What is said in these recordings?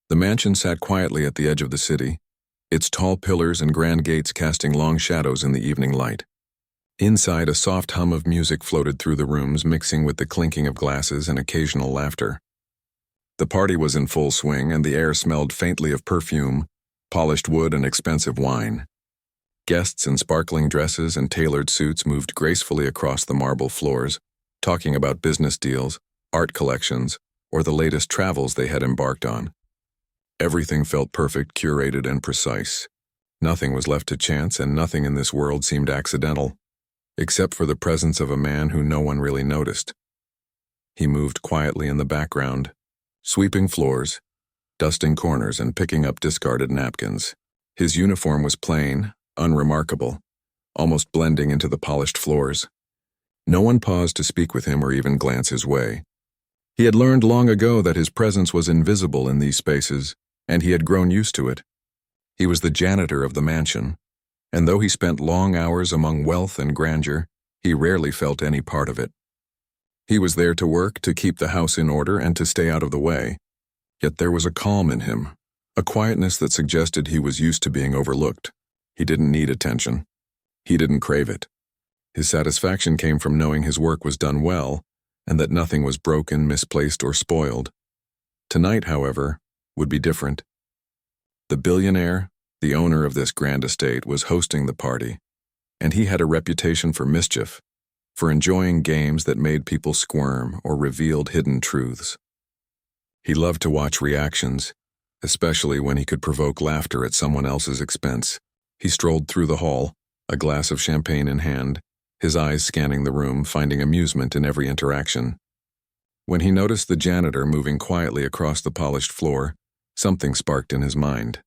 The mansion sat quietly at the edge of the city, its tall pillars and grand gates casting long shadows in the evening light. Inside, a soft hum of music floated through the rooms, mixing with the clinking of glasses and occasional laughter. The party was in full swing, and the air smelled faintly of perfume, polished wood, and expensive wine. Guests in sparkling dresses and tailored suits moved gracefully across the marble floors, talking about business deals, art collections, or the latest travels they had embarked on. Everything felt perfect, curated, and precise. Nothing was left to chance, and nothing in this world seemed accidental, except for the presence of a man who no one really noticed. He moved quietly in the background, sweeping floors, dusting corners, and picking up discarded napkins. His uniform was plain, unremarkable, almost blending into the polished floors. No one paused to speak with him or even glance his way. He had learned long ago that his presence was invisible in these spaces, and he had grown used to it. He was the janitor of the mansion, and though he spent long hours among wealth and grandeur, he rarely felt any part of it. He was there to work, to keep the house in order, and to stay out of the way. Yet there was a calm in him, a quietness that suggested he was used to being overlooked. He didn't need attention. He didn't crave it. His satisfaction came from knowing his work was done well, and that nothing was broken, misplaced, or spoiled. Tonight, however, would be different. The billionaire, the owner of this grand estate, was hosting the party, and he had a reputation for mischief, for enjoying games that made people squirm or revealed hidden truths. He loved to watch reactions, especially when he could provoke laughter at someone else's expense. He strolled through the hall, a glass of champagne in hand, his eyes scanning the room, finding amusement in every interaction. When he noticed the janitor moving quietly across the polished floor, something sparked in his mind.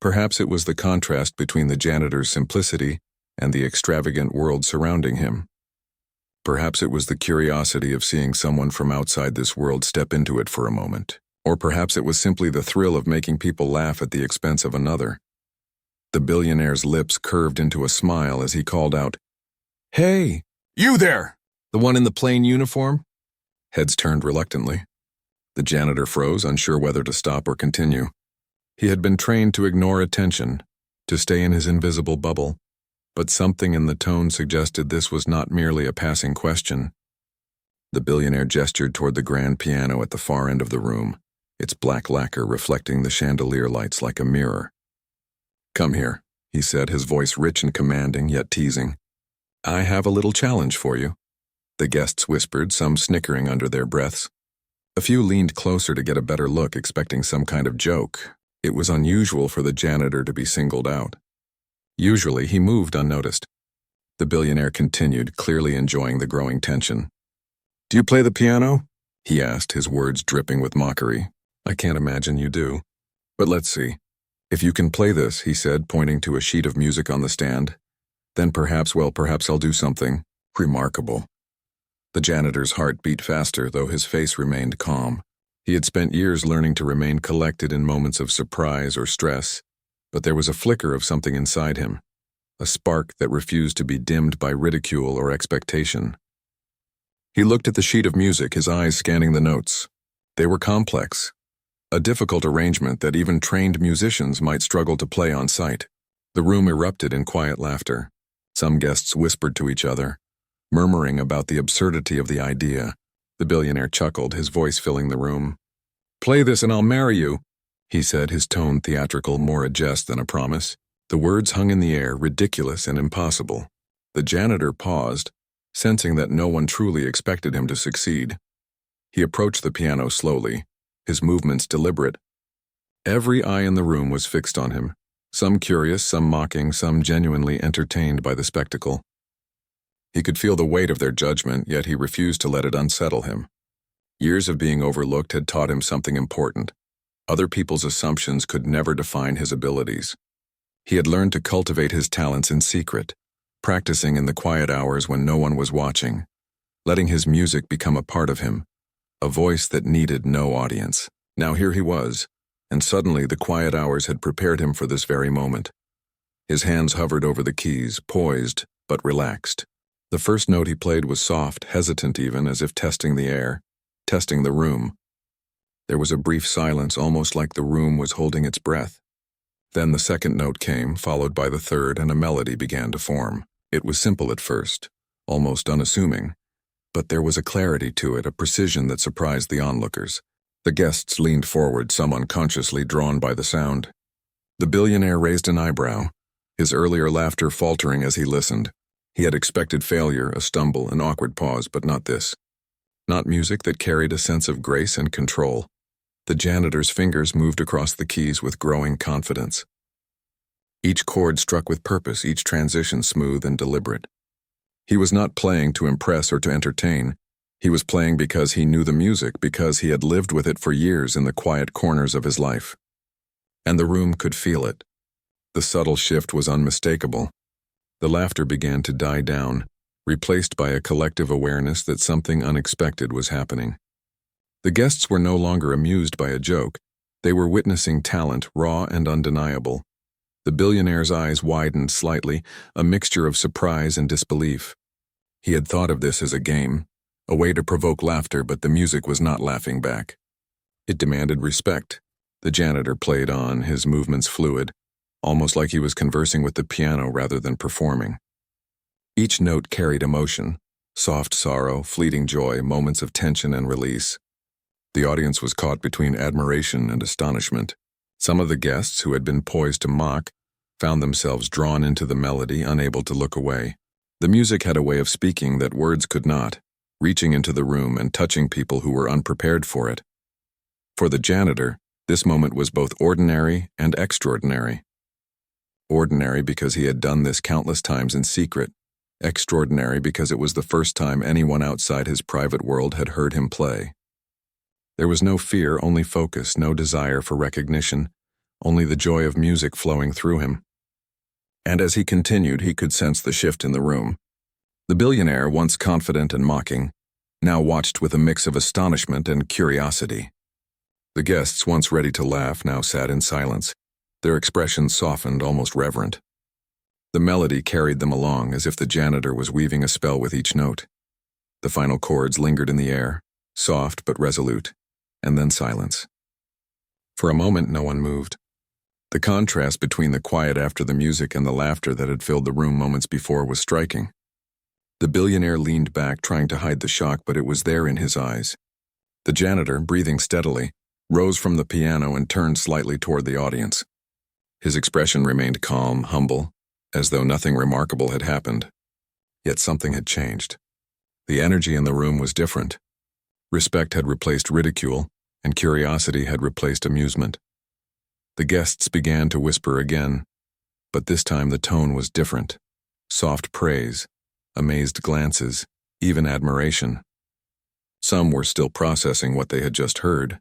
Perhaps it was the contrast between the janitor's simplicity and the extravagant world surrounding him. Perhaps it was the curiosity of seeing someone from outside this world step into it for a moment. Or perhaps it was simply the thrill of making people laugh at the expense of another. The billionaire's lips curved into a smile as he called out, "Hey, you there! The one in the plain uniform?" Heads turned reluctantly. The janitor froze, unsure whether to stop or continue. He had been trained to ignore attention, to stay in his invisible bubble, but something in the tone suggested this was not merely a passing question. The billionaire gestured toward the grand piano at the far end of the room, its black lacquer reflecting the chandelier lights like a mirror. "Come here," he said, his voice rich and commanding, yet teasing. "I have a little challenge for you." The guests whispered, some snickering under their breaths. A few leaned closer to get a better look, expecting some kind of joke. It was unusual for the janitor to be singled out. Usually, he moved unnoticed. The billionaire continued, clearly enjoying the growing tension. "Do you play the piano?" he asked, his words dripping with mockery. "I can't imagine you do. But let's see. If you can play this," he said, pointing to a sheet of music on the stand, "then perhaps I'll do something remarkable." The janitor's heart beat faster, though his face remained calm. He had spent years learning to remain collected in moments of surprise or stress, but there was a flicker of something inside him, a spark that refused to be dimmed by ridicule or expectation. He looked at the sheet of music, his eyes scanning the notes. They were complex, a difficult arrangement that even trained musicians might struggle to play on sight. The room erupted in quiet laughter. Some guests whispered to each other, murmuring about the absurdity of the idea. The billionaire chuckled, his voice filling the room. "Play this and I'll marry you," he said, his tone theatrical, more a jest than a promise. The words hung in the air, ridiculous and impossible. The janitor paused, sensing that no one truly expected him to succeed. He approached the piano slowly, his movements deliberate. Every eye in the room was fixed on him, some curious, some mocking, some genuinely entertained by the spectacle. He could feel the weight of their judgment, yet he refused to let it unsettle him. Years of being overlooked had taught him something important. Other people's assumptions could never define his abilities. He had learned to cultivate his talents in secret, practicing in the quiet hours when no one was watching, letting his music become a part of him, a voice that needed no audience. Now here he was, and suddenly the quiet hours had prepared him for this very moment. His hands hovered over the keys, poised but relaxed. The first note he played was soft, hesitant even, as if testing the air, testing the room. There was a brief silence, almost like the room was holding its breath. Then the second note came, followed by the third, and a melody began to form. It was simple at first, almost unassuming, but there was a clarity to it, a precision that surprised the onlookers. The guests leaned forward, some unconsciously drawn by the sound. The billionaire raised an eyebrow, his earlier laughter faltering as he listened. He had expected failure, a stumble, an awkward pause, but not this. Not music that carried a sense of grace and control. The janitor's fingers moved across the keys with growing confidence. Each chord struck with purpose, each transition smooth and deliberate. He was not playing to impress or to entertain. He was playing because he knew the music, because he had lived with it for years in the quiet corners of his life. And the room could feel it. The subtle shift was unmistakable. The laughter began to die down, replaced by a collective awareness that something unexpected was happening. The guests were no longer amused by a joke. They were witnessing talent, raw and undeniable. The billionaire's eyes widened slightly, a mixture of surprise and disbelief. He had thought of this as a game, a way to provoke laughter, but the music was not laughing back. It demanded respect. The janitor played on, his movements fluid, almost like he was conversing with the piano rather than performing. Each note carried emotion, soft sorrow, fleeting joy, moments of tension and release. The audience was caught between admiration and astonishment. Some of the guests, who had been poised to mock, found themselves drawn into the melody, unable to look away. The music had a way of speaking that words could not, reaching into the room and touching people who were unprepared for it. For the janitor, this moment was both ordinary and extraordinary. Ordinary because he had done this countless times in secret. Extraordinary because it was the first time anyone outside his private world had heard him play. There was no fear, only focus, no desire for recognition, only the joy of music flowing through him. And as he continued, he could sense the shift in the room. The billionaire, once confident and mocking, now watched with a mix of astonishment and curiosity. The guests, once ready to laugh, now sat in silence, their expressions softened, almost reverent. The melody carried them along, as if the janitor was weaving a spell with each note. The final chords lingered in the air, soft but resolute, and then silence. For a moment, no one moved. The contrast between the quiet after the music and the laughter that had filled the room moments before was striking. The billionaire leaned back, trying to hide the shock, but it was there in his eyes. The janitor, breathing steadily, rose from the piano and turned slightly toward the audience. His expression remained calm, humble, as though nothing remarkable had happened. Yet something had changed. The energy in the room was different. Respect had replaced ridicule, and curiosity had replaced amusement. The guests began to whisper again, but this time the tone was different. Soft praise, amazed glances, even admiration. Some were still processing what they had just heard,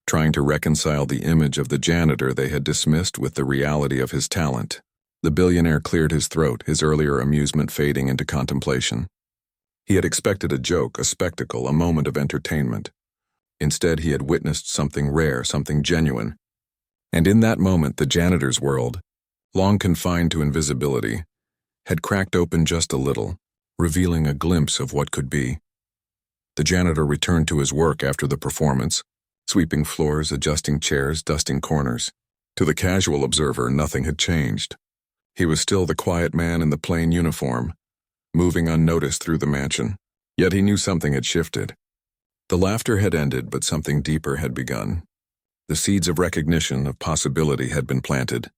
trying to reconcile the image of the janitor they had dismissed with the reality of his talent. The billionaire cleared his throat, his earlier amusement fading into contemplation. He had expected a joke, a spectacle, a moment of entertainment. Instead, he had witnessed something rare, something genuine. And in that moment, the janitor's world, long confined to invisibility, had cracked open just a little, revealing a glimpse of what could be. The janitor returned to his work after the performance, sweeping floors, adjusting chairs, dusting corners. To the casual observer, nothing had changed. He was still the quiet man in the plain uniform, moving unnoticed through the mansion. Yet he knew something had shifted. The laughter had ended, but something deeper had begun. The seeds of recognition, of possibility, had been planted.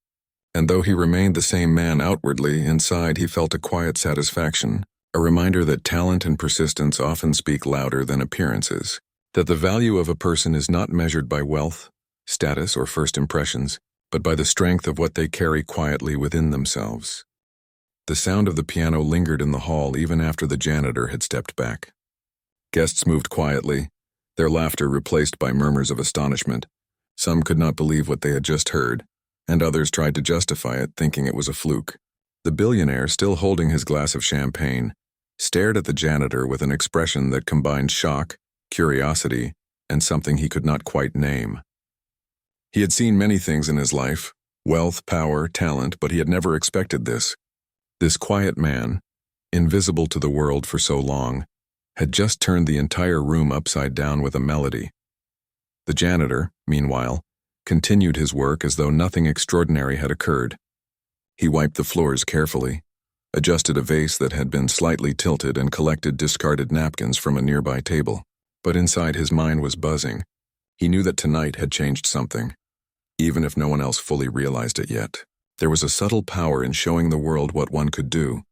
And though he remained the same man outwardly, inside he felt a quiet satisfaction, a reminder that talent and persistence often speak louder than appearances, that the value of a person is not measured by wealth, status, or first impressions, but by the strength of what they carry quietly within themselves. The sound of the piano lingered in the hall even after the janitor had stepped back. Guests moved quietly, their laughter replaced by murmurs of astonishment. Some could not believe what they had just heard, and others tried to justify it, thinking it was a fluke. The billionaire, still holding his glass of champagne, stared at the janitor with an expression that combined shock, curiosity, and something he could not quite name. He had seen many things in his life, wealth, power, talent, but he had never expected this. This quiet man, invisible to the world for so long, had just turned the entire room upside down with a melody. The janitor, meanwhile, continued his work as though nothing extraordinary had occurred. He wiped the floors carefully, adjusted a vase that had been slightly tilted, and collected discarded napkins from a nearby table. But inside his mind was buzzing. He knew that tonight had changed something, even if no one else fully realized it yet. There was a subtle power in showing the world what one could do,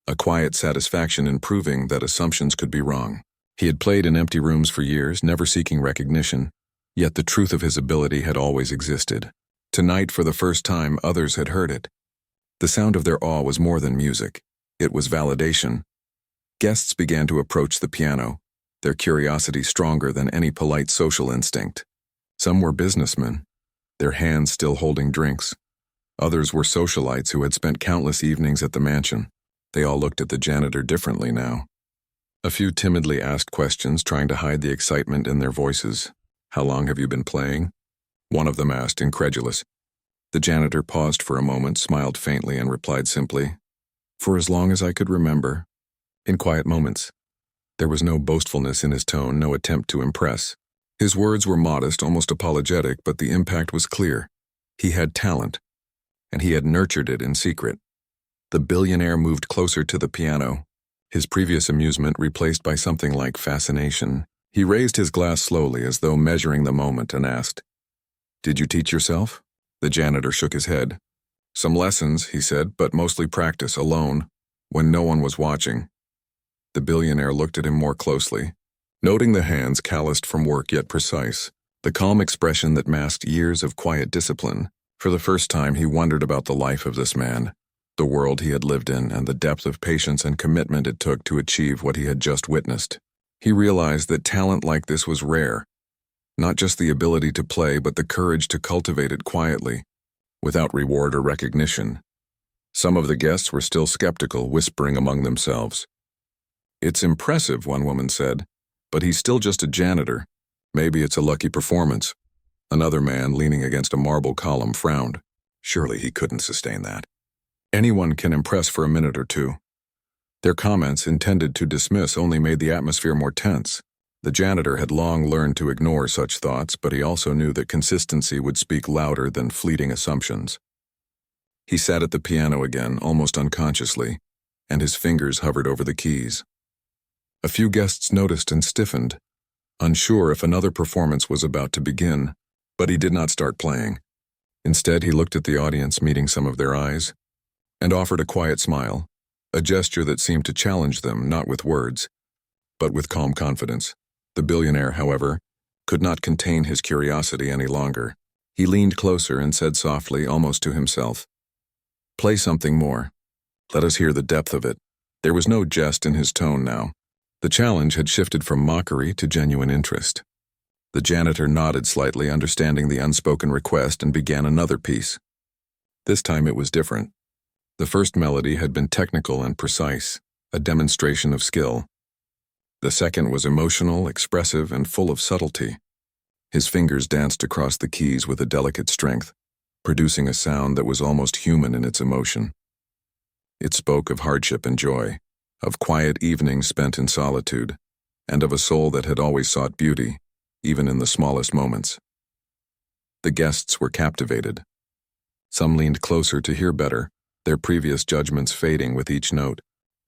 a quiet satisfaction in proving that assumptions could be wrong. He had played in empty rooms for years, never seeking recognition, yet the truth of his ability had always existed. Tonight, for the first time, others had heard it. The sound of their awe was more than music. It was validation. Guests began to approach the piano, their curiosity stronger than any polite social instinct. Some were businessmen, their hands still holding drinks. Others were socialites who had spent countless evenings at the mansion. They all looked at the janitor differently now. A few timidly asked questions, trying to hide the excitement in their voices. "How long have you been playing?" one of them asked, incredulous. The janitor paused for a moment, smiled faintly, and replied simply, "For as long as I could remember." In quiet moments. There was no boastfulness in his tone, no attempt to impress. His words were modest, almost apologetic, but the impact was clear. He had talent, and he had nurtured it in secret. The billionaire moved closer to the piano, his previous amusement replaced by something like fascination. He raised his glass slowly, as though measuring the moment, and asked, "Did you teach yourself?" The janitor shook his head. "Some lessons," he said, "but mostly practice, alone, when no one was watching." The billionaire looked at him more closely, noting the hands calloused from work yet precise, the calm expression that masked years of quiet discipline. For the first time, he wondered about the life of this man, the world he had lived in, and the depth of patience and commitment it took to achieve what he had just witnessed. He realized that talent like this was rare, not just the ability to play, but the courage to cultivate it quietly, without reward or recognition. Some of the guests were still skeptical, whispering among themselves. "It's impressive," one woman said, "but he's still just a janitor. Maybe it's a lucky performance." Another man, leaning against a marble column, frowned. Surely he couldn't sustain that. Anyone can impress for a minute or two. Their comments, intended to dismiss, only made the atmosphere more tense. The janitor had long learned to ignore such thoughts, but he also knew that consistency would speak louder than fleeting assumptions. He sat at the piano again, almost unconsciously, and his fingers hovered over the keys. A few guests noticed and stiffened, unsure if another performance was about to begin, but he did not start playing. Instead, he looked at the audience, meeting some of their eyes, and offered a quiet smile, a gesture that seemed to challenge them, not with words, but with calm confidence. The billionaire, however, could not contain his curiosity any longer. He leaned closer and said softly, almost to himself, "Play something more. Let us hear the depth of it." There was no jest in his tone now. The challenge had shifted from mockery to genuine interest. The janitor nodded slightly, understanding the unspoken request, and began another piece. This time it was different. The first melody had been technical and precise, a demonstration of skill. The second was emotional, expressive, and full of subtlety. His fingers danced across the keys with a delicate strength, producing a sound that was almost human in its emotion. It spoke of hardship and joy, of quiet evenings spent in solitude, and of a soul that had always sought beauty, even in the smallest moments. The guests were captivated. Some leaned closer to hear better, their previous judgments fading with each note.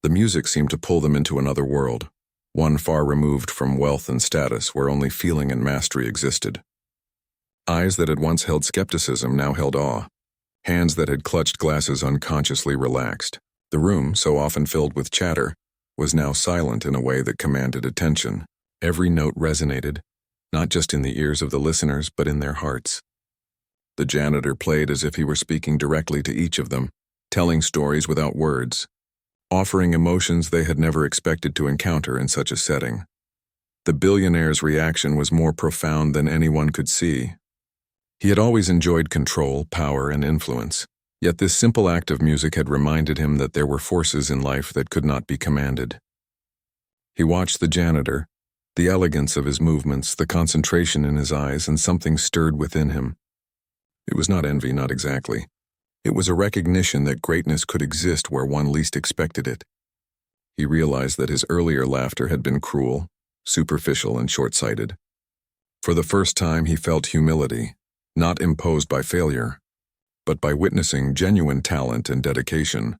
The music seemed to pull them into another world, one far removed from wealth and status, where only feeling and mastery existed. Eyes that had once held skepticism now held awe. Hands that had clutched glasses unconsciously relaxed. The room, so often filled with chatter, was now silent in a way that commanded attention. Every note resonated, not just in the ears of the listeners, but in their hearts. The janitor played as if he were speaking directly to each of them, telling stories without words, offering emotions they had never expected to encounter in such a setting. The billionaire's reaction was more profound than anyone could see. He had always enjoyed control, power, and influence, yet this simple act of music had reminded him that there were forces in life that could not be commanded. He watched the janitor, the elegance of his movements, the concentration in his eyes, and something stirred within him. It was not envy, not exactly. It was a recognition that greatness could exist where one least expected it. He realized that his earlier laughter had been cruel, superficial, and short-sighted. For the first time, he felt humility, not imposed by failure, but by witnessing genuine talent and dedication.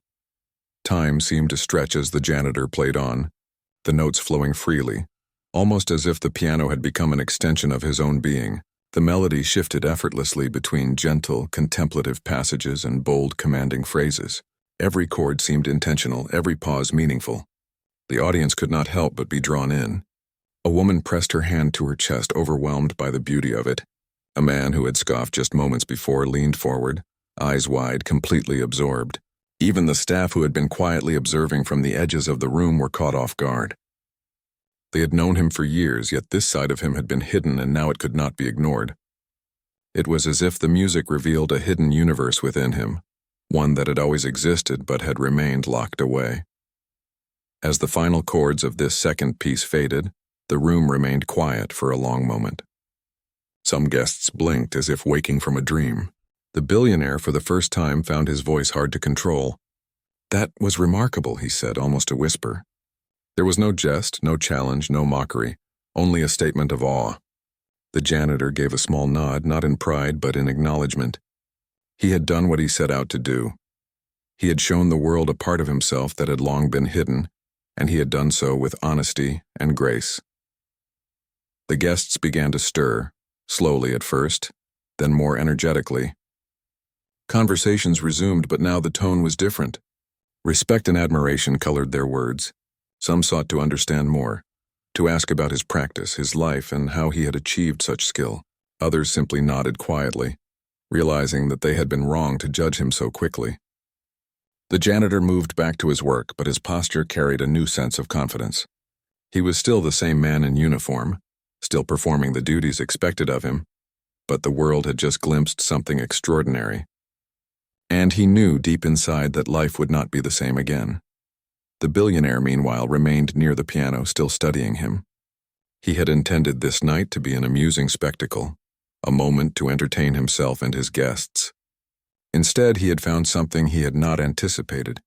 Time seemed to stretch as the janitor played on, the notes flowing freely, almost as if the piano had become an extension of his own being. The melody shifted effortlessly between gentle, contemplative passages and bold, commanding phrases. Every chord seemed intentional, every pause meaningful. The audience could not help but be drawn in. A woman pressed her hand to her chest, overwhelmed by the beauty of it. A man who had scoffed just moments before leaned forward, eyes wide, completely absorbed. Even the staff who had been quietly observing from the edges of the room were caught off guard. They had known him for years, yet this side of him had been hidden, and now it could not be ignored. It was as if the music revealed a hidden universe within him, one that had always existed but had remained locked away. As the final chords of this second piece faded, the room remained quiet for a long moment. Some guests blinked as if waking from a dream. The billionaire, for the first time, found his voice hard to control. "That was remarkable," he said, almost a whisper. There was no jest, no challenge, no mockery, only a statement of awe. The janitor gave a small nod, not in pride but in acknowledgement. He had done what he set out to do. He had shown the world a part of himself that had long been hidden, and he had done so with honesty and grace. The guests began to stir, slowly at first, then more energetically. Conversations resumed, but now the tone was different. Respect and admiration colored their words. Some sought to understand more, to ask about his practice, his life, and how he had achieved such skill. Others simply nodded quietly, realizing that they had been wrong to judge him so quickly. The janitor moved back to his work, but his posture carried a new sense of confidence. He was still the same man in uniform, still performing the duties expected of him, but the world had just glimpsed something extraordinary. And he knew deep inside that life would not be the same again. The billionaire, meanwhile, remained near the piano, still studying him. He had intended this night to be an amusing spectacle, a moment to entertain himself and his guests. Instead, he had found something he had not anticipated: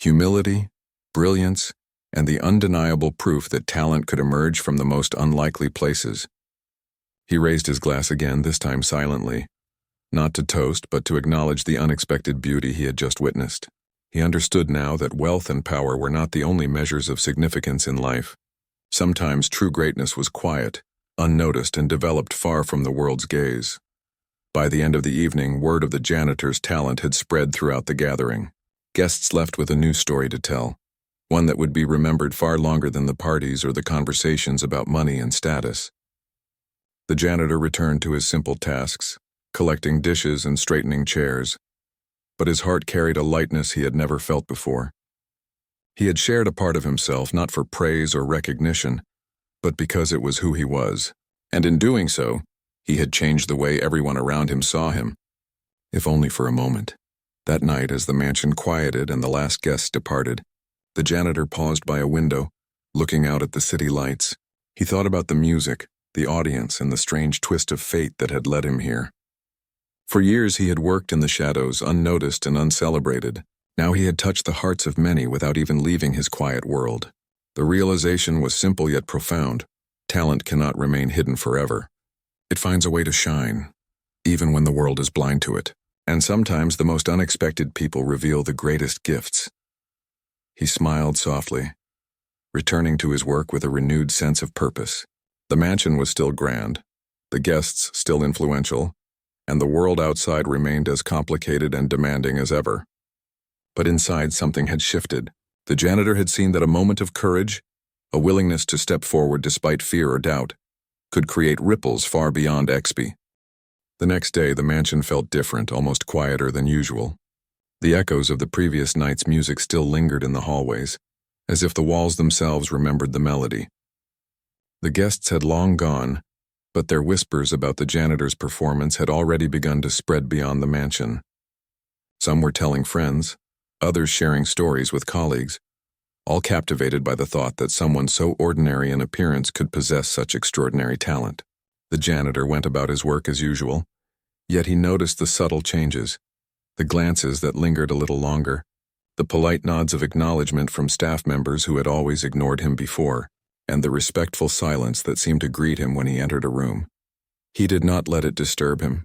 humility, brilliance, and the undeniable proof that talent could emerge from the most unlikely places. He raised his glass again, this time silently, not to toast, but to acknowledge the unexpected beauty he had just witnessed. He understood now that wealth and power were not the only measures of significance in life. Sometimes true greatness was quiet, unnoticed, and developed far from the world's gaze. By the end of the evening, word of the janitor's talent had spread throughout the gathering. Guests left with a new story to tell, one that would be remembered far longer than the parties or the conversations about money and status. The janitor returned to his simple tasks, collecting dishes and straightening chairs, but his heart carried a lightness he had never felt before. He had shared a part of himself not for praise or recognition, but because it was who he was, and in doing so, he had changed the way everyone around him saw him, if only for a moment. That night, as the mansion quieted and the last guests departed, the janitor paused by a window, looking out at the city lights. He thought about the music, the audience, and the strange twist of fate that had led him here. For years he had worked in the shadows, unnoticed and uncelebrated. Now he had touched the hearts of many without even leaving his quiet world. The realization was simple yet profound. Talent cannot remain hidden forever. It finds a way to shine, even when the world is blind to it. And sometimes the most unexpected people reveal the greatest gifts. He smiled softly, returning to his work with a renewed sense of purpose. The mansion was still grand, the guests still influential, and the world outside remained as complicated and demanding as ever. But inside, something had shifted. The janitor had seen that a moment of courage, a willingness to step forward despite fear or doubt, could create ripples far beyond XP. The next day, the mansion felt different, almost quieter than usual. The echoes of the previous night's music still lingered in the hallways, as if the walls themselves remembered the melody. The guests had long gone, but their whispers about the janitor's performance had already begun to spread beyond the mansion. Some were telling friends, others sharing stories with colleagues, all captivated by the thought that someone so ordinary in appearance could possess such extraordinary talent. The janitor went about his work as usual, yet he noticed the subtle changes, the glances that lingered a little longer, the polite nods of acknowledgement from staff members who had always ignored him before, and the respectful silence that seemed to greet him when he entered a room. He did not let it disturb him.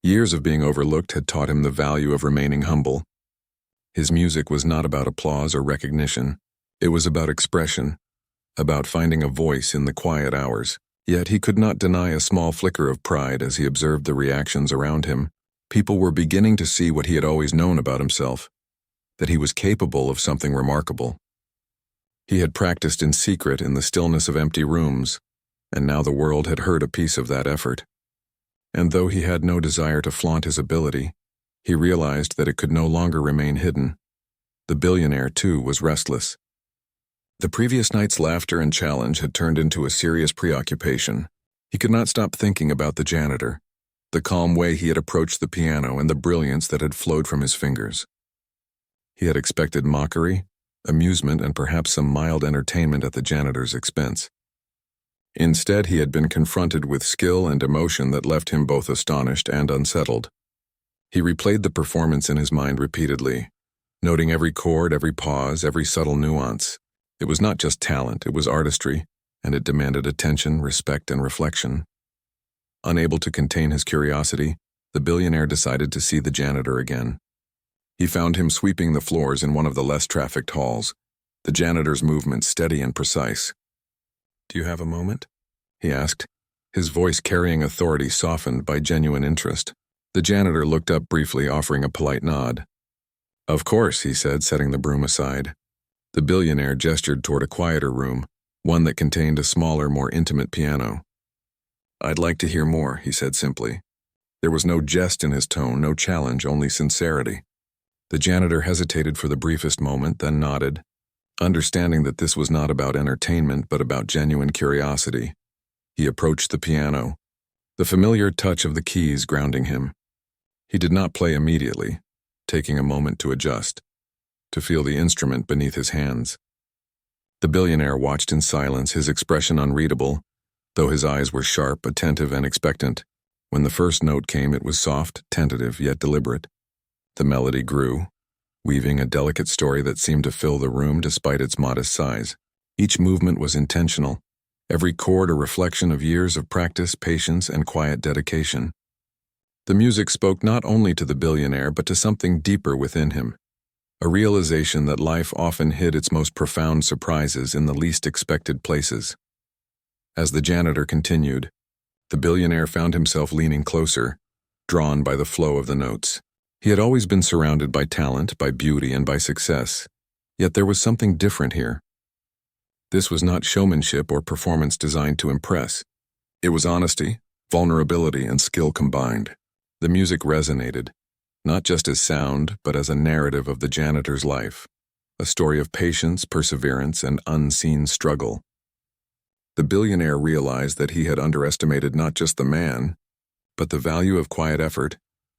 Years of being overlooked had taught him the value of remaining humble. His music was not about applause or recognition. It was about expression, about finding a voice in the quiet hours. Yet he could not deny a small flicker of pride as he observed the reactions around him. People were beginning to see what he had always known about himself, that he was capable of something remarkable. He had practiced in secret in the stillness of empty rooms, and now the world had heard a piece of that effort. And though he had no desire to flaunt his ability, he realized that it could no longer remain hidden. The billionaire, too, was restless. The previous night's laughter and challenge had turned into a serious preoccupation. He could not stop thinking about the janitor, the calm way he had approached the piano and the brilliance that had flowed from his fingers. He had expected mockery, amusement, and perhaps some mild entertainment at the janitor's expense. Instead, he had been confronted with skill and emotion that left him both astonished and unsettled. He replayed the performance in his mind repeatedly, noting every chord, every pause, every subtle nuance. It was not just talent, it was artistry, and it demanded attention, respect, and reflection. Unable to contain his curiosity, the billionaire decided to see the janitor again. He found him sweeping the floors in one of the less trafficked halls, the janitor's movements steady and precise. "Do you have a moment?" he asked, his voice carrying authority softened by genuine interest. The janitor looked up briefly, offering a polite nod. "Of course," he said, setting the broom aside. The billionaire gestured toward a quieter room, one that contained a smaller, more intimate piano. "I'd like to hear more," he said simply. There was no jest in his tone, no challenge, only sincerity. The janitor hesitated for the briefest moment, then nodded, understanding that this was not about entertainment but about genuine curiosity. He approached the piano, the familiar touch of the keys grounding him. He did not play immediately, taking a moment to adjust, to feel the instrument beneath his hands. The billionaire watched in silence, his expression unreadable, though his eyes were sharp, attentive, and expectant. When the first note came, it was soft, tentative, yet deliberate. The melody grew, weaving a delicate story that seemed to fill the room despite its modest size. Each movement was intentional, every chord a reflection of years of practice, patience, and quiet dedication. The music spoke not only to the billionaire but to something deeper within him, a realization that life often hid its most profound surprises in the least expected places. As the janitor continued, the billionaire found himself leaning closer, drawn by the flow of the notes. He had always been surrounded by talent, by beauty, and by success, yet there was something different here. This was not showmanship or performance designed to impress. It was honesty, vulnerability, and skill combined. The music resonated, not just as sound, but as a narrative of the janitor's life, a story of patience, perseverance, and unseen struggle. The billionaire realized that he had underestimated not just the man, but the value of quiet effort,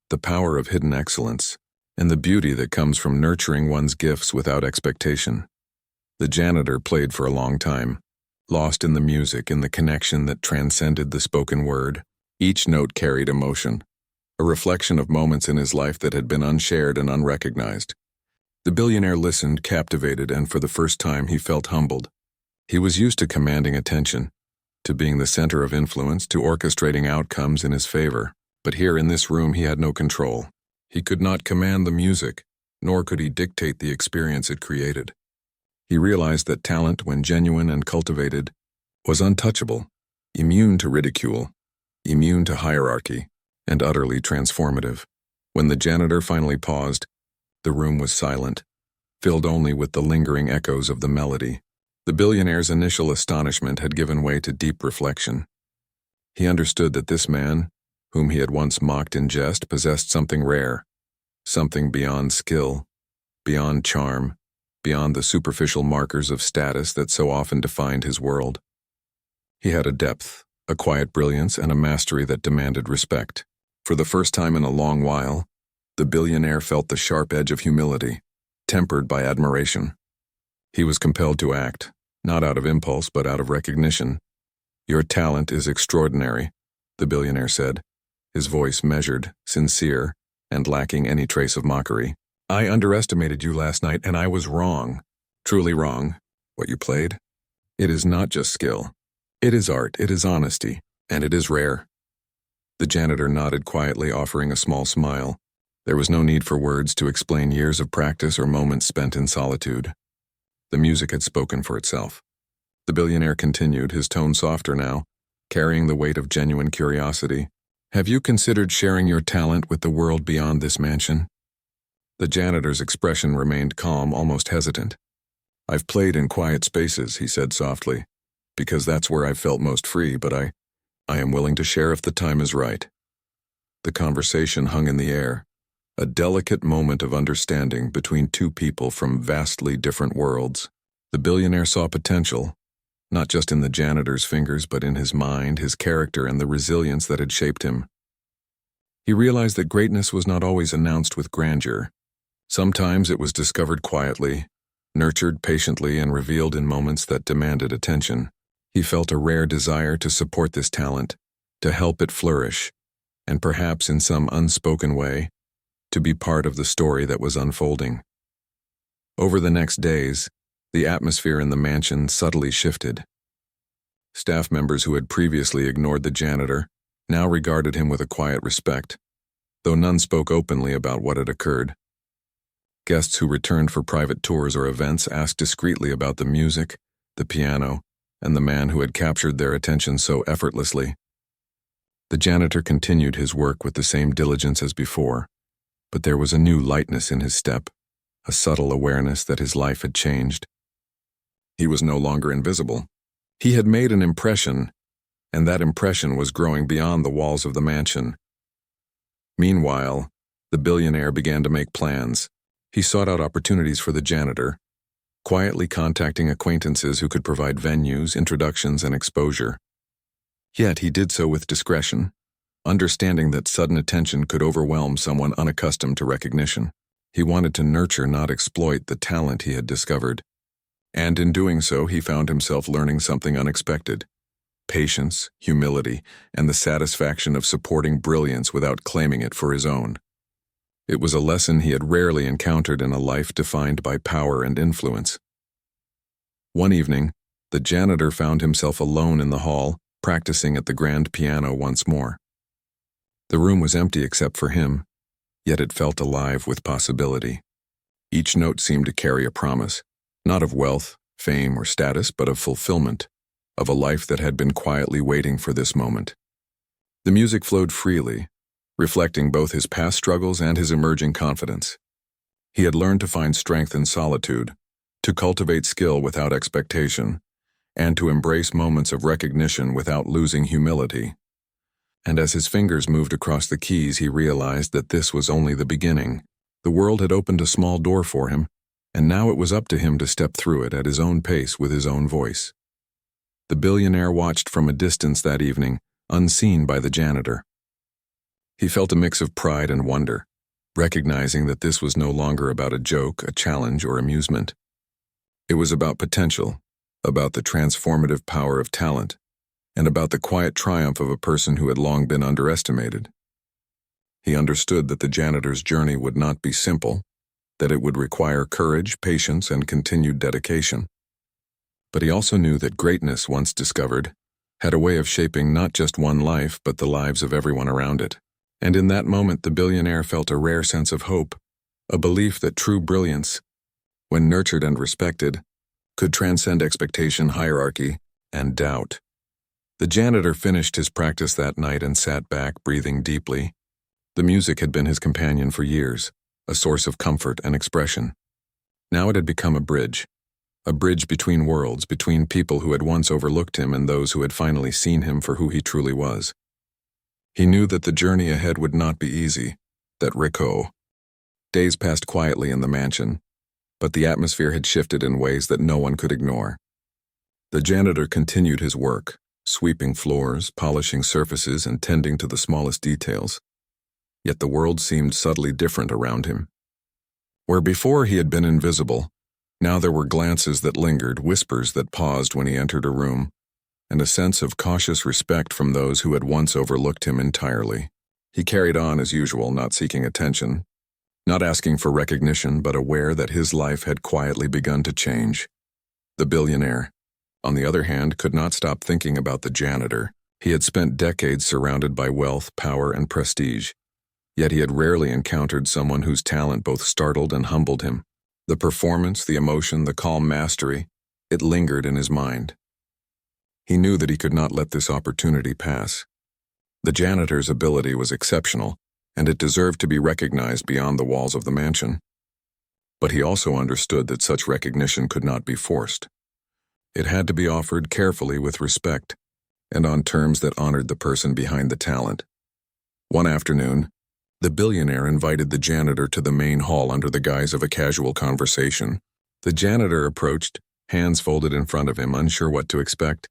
the power of hidden excellence, and the beauty that comes from nurturing one's gifts without expectation. The janitor played for a long time, lost in the music, in the connection that transcended the spoken word. Each note carried emotion, a reflection of moments in his life that had been unshared and unrecognized. The billionaire listened, captivated, and for the first time he felt humbled. He was used to commanding attention, to being the center of influence, to orchestrating outcomes in his favor. But here in this room he had no control. He could not command the music, nor could he dictate the experience it created. He realized that talent, when genuine and cultivated, was untouchable, immune to ridicule, immune to hierarchy, and utterly transformative. When the janitor finally paused, the room was silent, filled only with the lingering echoes of the melody. The billionaire's initial astonishment had given way to deep reflection. He understood that this man, whom he had once mocked in jest, possessed something rare, something beyond skill, beyond charm, beyond the superficial markers of status that so often defined his world. He had a depth, a quiet brilliance, and a mastery that demanded respect. For the first time in a long while, the billionaire felt the sharp edge of humility, tempered by admiration. He was compelled to act, not out of impulse but out of recognition. "Your talent is extraordinary," the billionaire said, his voice measured, sincere, and lacking any trace of mockery. "I underestimated you last night, and I was wrong, truly wrong. What you played? It is not just skill. It is art, it is honesty, and it is rare. The janitor nodded quietly, offering a small smile. There was no need for words to explain years of practice or moments spent in solitude. The music had spoken for itself. The billionaire continued, his tone softer now, carrying the weight of genuine curiosity. Have you considered sharing your talent with the world beyond this mansion? The janitor's expression remained calm, almost hesitant. I've played in quiet spaces, he said softly, because that's where I've felt most free, but I am willing to share if the time is right. The conversation hung in the air, a delicate moment of understanding between two people from vastly different worlds. The billionaire saw potential, not just in the janitor's fingers, but in his mind, his character, and the resilience that had shaped him. He realized that greatness was not always announced with grandeur. Sometimes it was discovered quietly, nurtured patiently, and revealed in moments that demanded attention. He felt a rare desire to support this talent, to help it flourish, and perhaps in some unspoken way, to be part of the story that was unfolding. Over the next days, the atmosphere in the mansion subtly shifted. Staff members who had previously ignored the janitor now regarded him with a quiet respect, though none spoke openly about what had occurred. Guests who returned for private tours or events asked discreetly about the music, the piano, and the man who had captured their attention so effortlessly. The janitor continued his work with the same diligence as before, but there was a new lightness in his step, a subtle awareness that his life had changed. He was no longer invisible. He had made an impression, and that impression was growing beyond the walls of the mansion. Meanwhile, the billionaire began to make plans. He sought out opportunities for the janitor, quietly contacting acquaintances who could provide venues, introductions, and exposure. Yet he did so with discretion, understanding that sudden attention could overwhelm someone unaccustomed to recognition. He wanted to nurture, not exploit, the talent he had discovered. And in doing so, he found himself learning something unexpected: patience, humility, and the satisfaction of supporting brilliance without claiming it for his own. It was a lesson he had rarely encountered in a life defined by power and influence. One evening, the janitor found himself alone in the hall, practicing at the grand piano once more. The room was empty except for him, yet it felt alive with possibility. Each note seemed to carry a promise, not of wealth, fame, or status, but of fulfillment, of a life that had been quietly waiting for this moment. The music flowed freely, reflecting both his past struggles and his emerging confidence. He had learned to find strength in solitude, to cultivate skill without expectation, and to embrace moments of recognition without losing humility. And as his fingers moved across the keys, he realized that this was only the beginning. The world had opened a small door for him, and now it was up to him to step through it at his own pace with his own voice. The billionaire watched from a distance that evening, unseen by the janitor. He felt a mix of pride and wonder, recognizing that this was no longer about a joke, a challenge, or amusement. It was about potential, about the transformative power of talent, and about the quiet triumph of a person who had long been underestimated. He understood that the janitor's journey would not be simple, that it would require courage, patience, and continued dedication. But he also knew that greatness, once discovered, had a way of shaping not just one life, but the lives of everyone around it. And in that moment, the billionaire felt a rare sense of hope, a belief that true brilliance, when nurtured and respected, could transcend expectation, hierarchy, and doubt. The janitor finished his practice that night and sat back, breathing deeply. The music had been his companion for years, a source of comfort and expression. Now it had become a bridge between worlds, between people who had once overlooked him and those who had finally seen him for who he truly was. He knew that the journey ahead would not be easy, that days passed quietly in the mansion, but the atmosphere had shifted in ways that no one could ignore. The janitor continued his work, sweeping floors, polishing surfaces, and tending to the smallest details. Yet the world seemed subtly different around him. Where before he had been invisible, now there were glances that lingered, whispers that paused when he entered a room, and a sense of cautious respect from those who had once overlooked him entirely. He carried on as usual, not seeking attention, not asking for recognition, but aware that his life had quietly begun to change. The billionaire, on the other hand, could not stop thinking about the janitor, He had spent decades surrounded by wealth, power, and prestige, yet he had rarely encountered someone whose talent both startled and humbled him. The performance, the emotion, the calm mastery, it lingered in his mind. He knew that he could not let this opportunity pass. The janitor's ability was exceptional, and it deserved to be recognized beyond the walls of the mansion. But he also understood that such recognition could not be forced. It had to be offered carefully with respect, and on terms that honored the person behind the talent. One afternoon, the billionaire invited the janitor to the main hall under the guise of a casual conversation. The janitor approached, hands folded in front of him, unsure what to expect.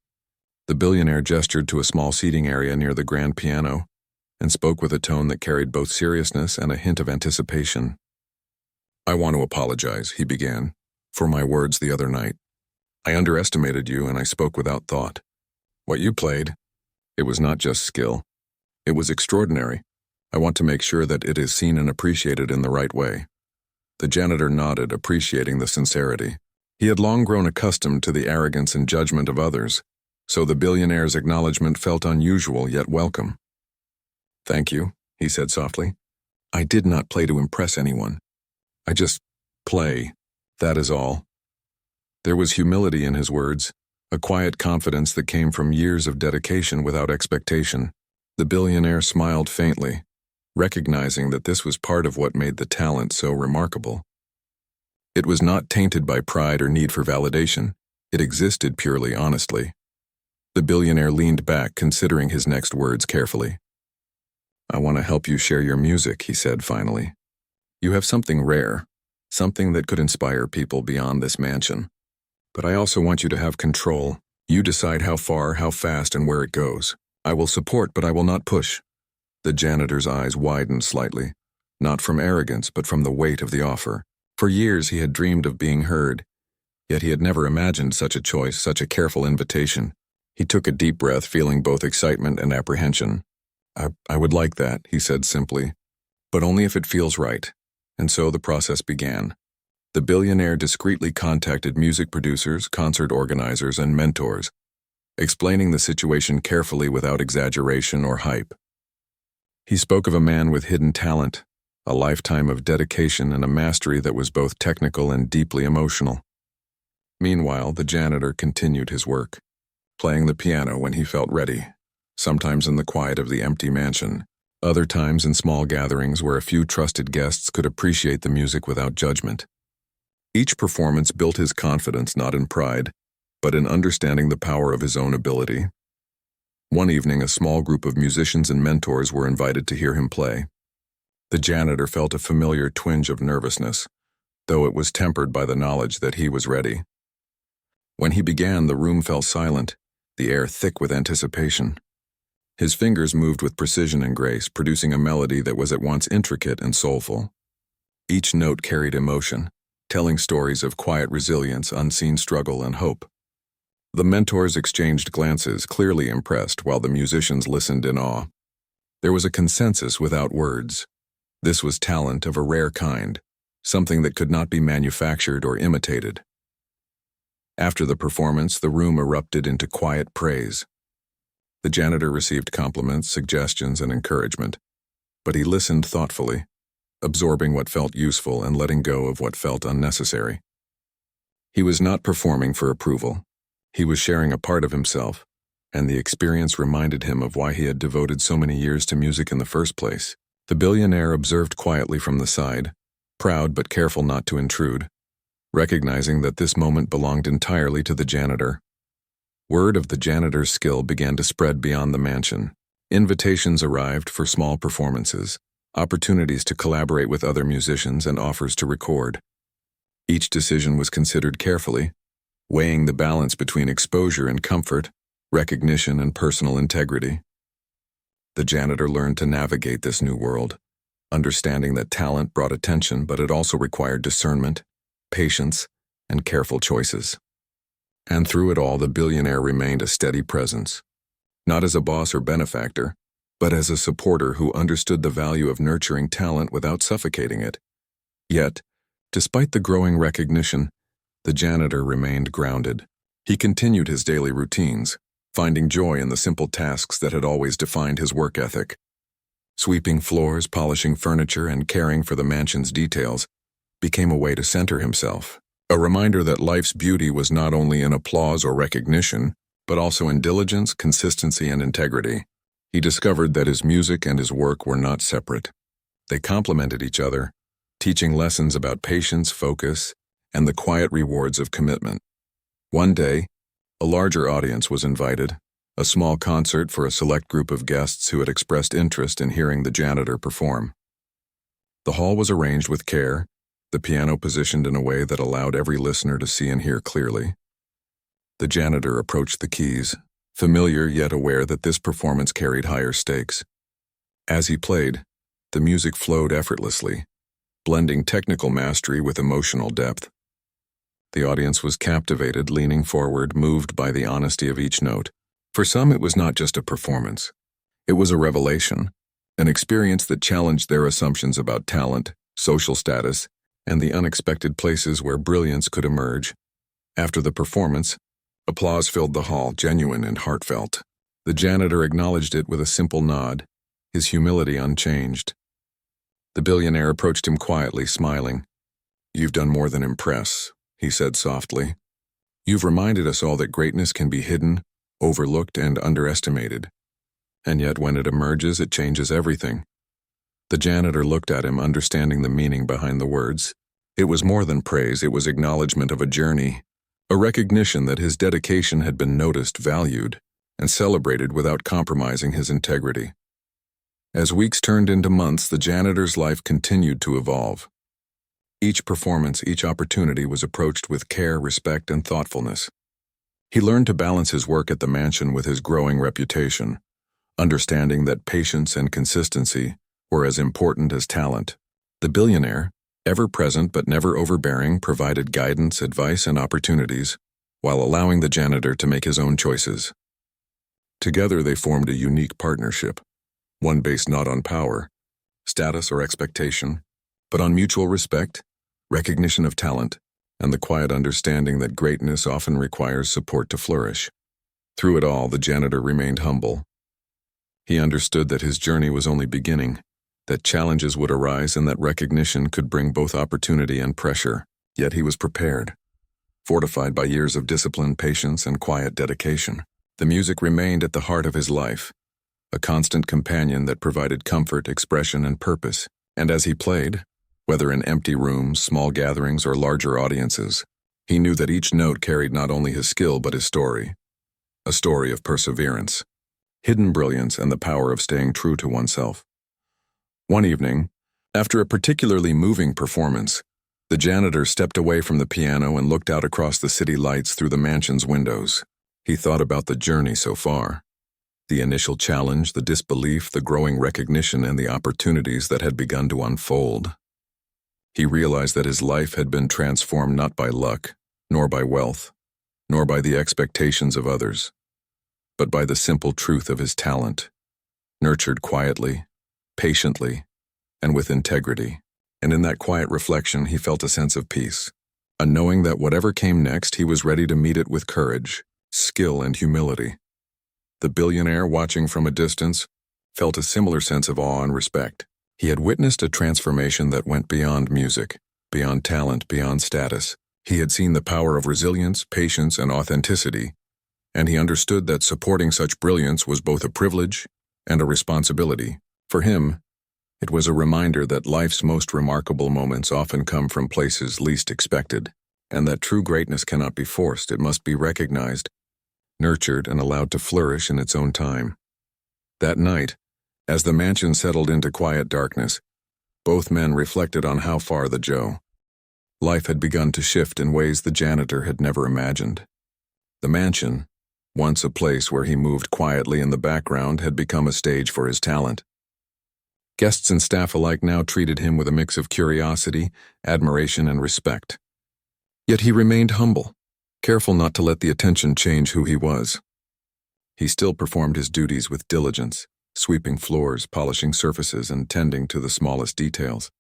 The billionaire gestured to a small seating area near the grand piano and spoke with a tone that carried both seriousness and a hint of anticipation. "I want to apologize," he began, "for my words the other night. I underestimated you and I spoke without thought. What you played, it was not just skill. It was extraordinary. I want to make sure that it is seen and appreciated in the right way." The janitor nodded, appreciating the sincerity. He had long grown accustomed to the arrogance and judgment of others, so the billionaire's acknowledgement felt unusual yet welcome. "Thank you," he said softly. "I did not play to impress anyone. I just play, that is all." There was humility in his words, a quiet confidence that came from years of dedication without expectation. The billionaire smiled faintly, recognizing that this was part of what made the talent so remarkable. It was not tainted by pride or need for validation. It existed purely honestly. The billionaire leaned back, considering his next words carefully. "I want to help you share your music," he said finally. "You have something rare, something that could inspire people beyond this mansion. But I also want you to have control. You decide how far, how fast, and where it goes. I will support, but I will not push." The janitor's eyes widened slightly, not from arrogance, but from the weight of the offer. For years he had dreamed of being heard, yet he had never imagined such a choice, such a careful invitation. He took a deep breath, feeling both excitement and apprehension. I would like that," he said simply, "but only if it feels right." And so the process began. The billionaire discreetly contacted music producers, concert organizers, and mentors, explaining the situation carefully without exaggeration or hype. He spoke of a man with hidden talent, a lifetime of dedication, and a mastery that was both technical and deeply emotional. Meanwhile, the janitor continued his work, playing the piano when he felt ready, sometimes in the quiet of the empty mansion, other times in small gatherings where a few trusted guests could appreciate the music without judgment. Each performance built his confidence not in pride, but in understanding the power of his own ability. One evening, a small group of musicians and mentors were invited to hear him play. The janitor felt a familiar twinge of nervousness, though it was tempered by the knowledge that he was ready. When he began, the room fell silent, the air thick with anticipation. His fingers moved with precision and grace, producing a melody that was at once intricate and soulful. Each note carried emotion, telling stories of quiet resilience, unseen struggle, and hope. The mentors exchanged glances, clearly impressed, while the musicians listened in awe. There was a consensus without words. This was talent of a rare kind, something that could not be manufactured or imitated. After the performance, the room erupted into quiet praise. The janitor received compliments, suggestions, and encouragement, but he listened thoughtfully, absorbing what felt useful and letting go of what felt unnecessary. He was not performing for approval. He was sharing a part of himself, and the experience reminded him of why he had devoted so many years to music in the first place. The billionaire observed quietly from the side, proud but careful not to intrude, recognizing that this moment belonged entirely to the janitor. Word of the janitor's skill began to spread beyond the mansion. Invitations arrived for small performances, opportunities to collaborate with other musicians, and offers to record. Each decision was considered carefully, weighing the balance between exposure and comfort, recognition and personal integrity. The janitor learned to navigate this new world, understanding that talent brought attention, but it also required discernment, patience, and careful choices. And through it all, the billionaire remained a steady presence, not as a boss or benefactor, but as a supporter who understood the value of nurturing talent without suffocating it. Yet, despite the growing recognition, the janitor remained grounded. He continued his daily routines, finding joy in the simple tasks that had always defined his work ethic. Sweeping floors, polishing furniture, and caring for the mansion's details became a way to center himself, a reminder that life's beauty was not only in applause or recognition, but also in diligence, consistency, and integrity. He discovered that his music and his work were not separate. They complemented each other, teaching lessons about patience, focus, and the quiet rewards of commitment. One day, a larger audience was invited, a small concert for a select group of guests who had expressed interest in hearing the janitor perform. The hall was arranged with care, the piano positioned in a way that allowed every listener to see and hear clearly. The janitor approached the keys, familiar yet aware that this performance carried higher stakes. As he played, the music flowed effortlessly, blending technical mastery with emotional depth. The audience was captivated, leaning forward, moved by the honesty of each note. For some, it was not just a performance. It was a revelation, an experience that challenged their assumptions about talent, social status, and the unexpected places where brilliance could emerge. After the performance, applause filled the hall, genuine and heartfelt. The janitor acknowledged it with a simple nod, his humility unchanged. The billionaire approached him quietly, smiling. "You've done more than impress," he said softly. "You've reminded us all that greatness can be hidden, overlooked, and underestimated. And yet when it emerges, it changes everything." The janitor looked at him, understanding the meaning behind the words. It was more than praise, it was acknowledgement of a journey, a recognition that his dedication had been noticed, valued, and celebrated without compromising his integrity. As weeks turned into months, the janitor's life continued to evolve. Each performance, each opportunity was approached with care, respect, and thoughtfulness. He learned to balance his work at the mansion with his growing reputation, understanding that patience and consistency were as important as talent. The billionaire, ever present but never overbearing, provided guidance, advice, and opportunities, while allowing the janitor to make his own choices. Together they formed a unique partnership, one based not on power, status, or expectation, but on mutual respect, recognition of talent, and the quiet understanding that greatness often requires support to flourish. Through it all, the janitor remained humble. He understood that his journey was only beginning, that challenges would arise and that recognition could bring both opportunity and pressure. Yet he was prepared, fortified by years of discipline, patience, and quiet dedication. The music remained at the heart of his life, a constant companion that provided comfort, expression, and purpose. And as he played, whether in empty rooms, small gatherings, or larger audiences, he knew that each note carried not only his skill but his story, a story of perseverance, hidden brilliance, and the power of staying true to oneself. One evening, after a particularly moving performance, the janitor stepped away from the piano and looked out across the city lights through the mansion's windows. He thought about the journey so far, the initial challenge, the disbelief, the growing recognition, and the opportunities that had begun to unfold. He realized that his life had been transformed not by luck, nor by wealth, nor by the expectations of others, but by the simple truth of his talent, nurtured quietly, patiently, and with integrity. And in that quiet reflection, he felt a sense of peace, a knowing that whatever came next, he was ready to meet it with courage, skill, and humility. The billionaire, watching from a distance, felt a similar sense of awe and respect. He had witnessed a transformation that went beyond music, beyond talent, beyond status. He had seen the power of resilience, patience, and authenticity, and he understood that supporting such brilliance was both a privilege and a responsibility. For him, it was a reminder that life's most remarkable moments often come from places least expected, and that true greatness cannot be forced. It must be recognized, nurtured, and allowed to flourish in its own time. That night, as the mansion settled into quiet darkness, both men reflected on how far life had begun to shift in ways the janitor had never imagined. The mansion, once a place where he moved quietly in the background, had become a stage for his talent. Guests and staff alike now treated him with a mix of curiosity, admiration, and respect. Yet he remained humble, careful not to let the attention change who he was. He still performed his duties with diligence, sweeping floors, polishing surfaces, and tending to the smallest details.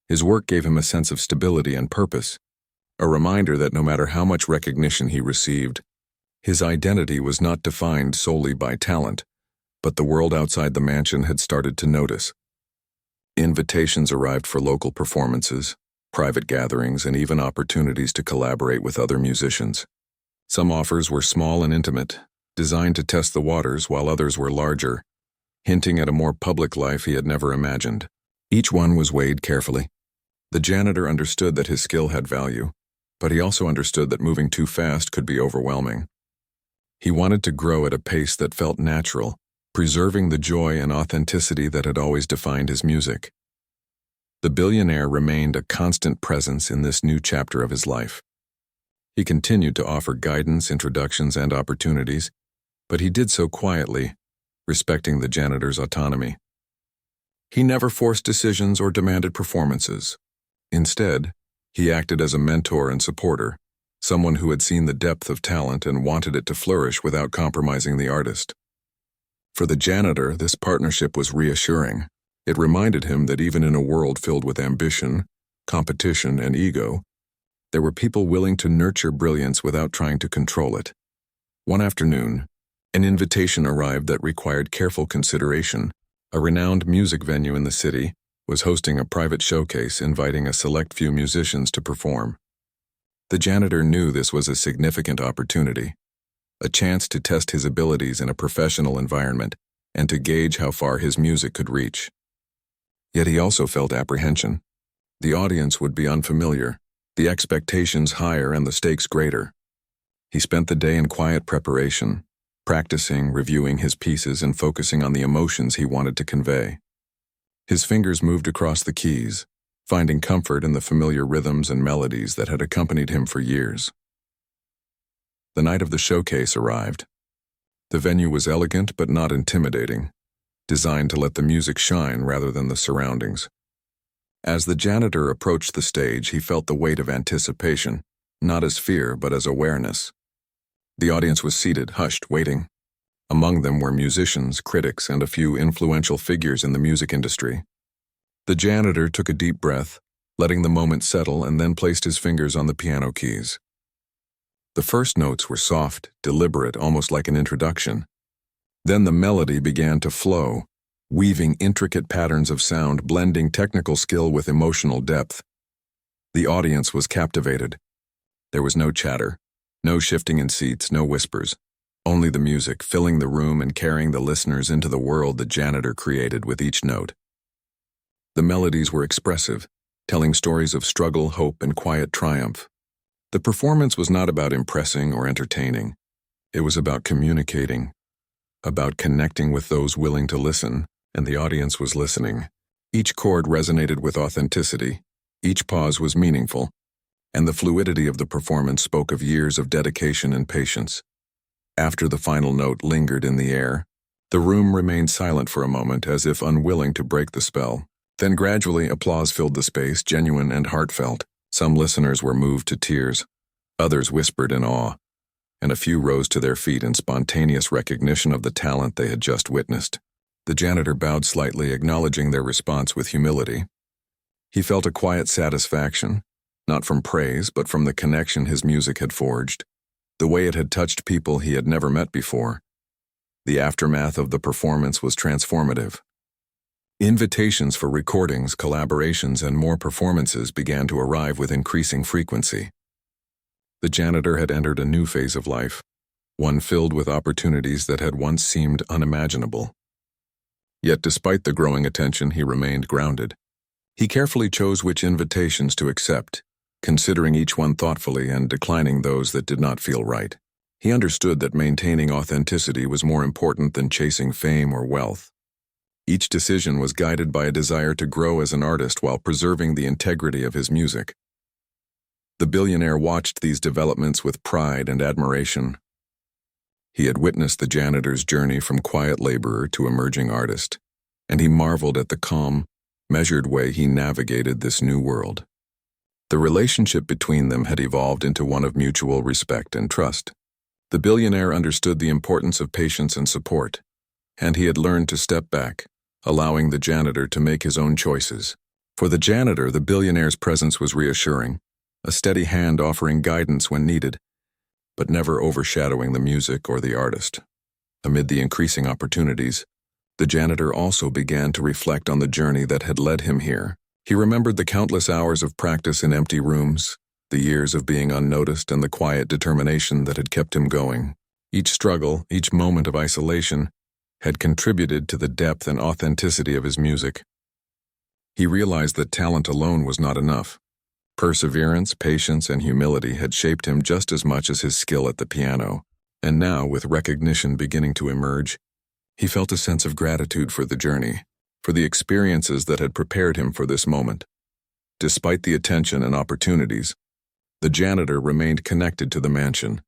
His work gave him a sense of stability and purpose, a reminder that no matter how much recognition he received, His identity was not defined solely by talent, but the world outside the mansion had started to notice. Invitations arrived for local performances, private gatherings, and even opportunities to collaborate with other musicians. Some offers were small and intimate, designed to test the waters, while others were larger, hinting at a more public life he had never imagined. Each one was weighed carefully. The janitor understood that his skill had value, but he also understood that moving too fast could be overwhelming. He wanted to grow at a pace that felt natural, preserving the joy and authenticity that had always defined his music. The billionaire remained a constant presence in this new chapter of his life. He continued to offer guidance, introductions, and opportunities, but he did so quietly, respecting the janitor's autonomy. He never forced decisions or demanded performances. Instead, he acted as a mentor and supporter, someone who had seen the depth of talent and wanted it to flourish without compromising the artist. For the janitor, this partnership was reassuring. It reminded him that even in a world filled with ambition, competition, and ego, there were people willing to nurture brilliance without trying to control it. One afternoon, an invitation arrived that required careful consideration. A renowned music venue in the city was hosting a private showcase inviting a select few musicians to perform. The janitor knew this was a significant opportunity, a chance to test his abilities in a professional environment and to gauge how far his music could reach. Yet he also felt apprehension. The audience would be unfamiliar, the expectations higher and the stakes greater. He spent the day in quiet preparation, practicing, reviewing his pieces, and focusing on the emotions he wanted to convey. His fingers moved across the keys, finding comfort in the familiar rhythms and melodies that had accompanied him for years. The night of the showcase arrived. The venue was elegant but not intimidating, designed to let the music shine rather than the surroundings. As the janitor approached the stage, he felt the weight of anticipation, not as fear but as awareness. The audience was seated, hushed, waiting. Among them were musicians, critics, and a few influential figures in the music industry. The janitor took a deep breath, letting the moment settle, and then placed his fingers on the piano keys. The first notes were soft, deliberate, almost like an introduction. Then the melody began to flow, weaving intricate patterns of sound, blending technical skill with emotional depth. The audience was captivated. There was no chatter, no shifting in seats, no whispers, only the music filling the room and carrying the listeners into the world the janitor created with each note. The melodies were expressive, telling stories of struggle, hope, and quiet triumph. The performance was not about impressing or entertaining. It was about communicating, about connecting with those willing to listen, and the audience was listening. Each chord resonated with authenticity, each pause was meaningful, and the fluidity of the performance spoke of years of dedication and patience. After the final note lingered in the air, the room remained silent for a moment as if unwilling to break the spell. Then gradually applause filled the space, genuine and heartfelt. Some listeners were moved to tears, others whispered in awe, and a few rose to their feet in spontaneous recognition of the talent they had just witnessed. The janitor bowed slightly, acknowledging their response with humility. He felt a quiet satisfaction, not from praise, but from the connection his music had forged, the way it had touched people he had never met before. The aftermath of the performance was transformative. Invitations for recordings, collaborations, and more performances began to arrive with increasing frequency. The janitor had entered a new phase of life, one filled with opportunities that had once seemed unimaginable. Yet despite the growing attention, he remained grounded. He carefully chose which invitations to accept, considering each one thoughtfully and declining those that did not feel right. He understood that maintaining authenticity was more important than chasing fame or wealth. Each decision was guided by a desire to grow as an artist while preserving the integrity of his music. The billionaire watched these developments with pride and admiration. He had witnessed the janitor's journey from quiet laborer to emerging artist, and he marveled at the calm, measured way he navigated this new world. The relationship between them had evolved into one of mutual respect and trust. The billionaire understood the importance of patience and support, and he had learned to step back, allowing the janitor to make his own choices. For the janitor, the billionaire's presence was reassuring, a steady hand offering guidance when needed. but never overshadowing the music or the artist. Amid the increasing opportunities, the janitor also began to reflect on the journey that had led him here. He remembered the countless hours of practice in empty rooms, the years of being unnoticed, and the quiet determination that had kept him going. Each struggle, each moment of isolation, had contributed to the depth and authenticity of his music. He realized that talent alone was not enough. Perseverance, patience, and humility had shaped him just as much as his skill at the piano, and now, with recognition beginning to emerge, he felt a sense of gratitude for the journey, for the experiences that had prepared him for this moment. Despite the attention and opportunities, the janitor remained connected to the mansion,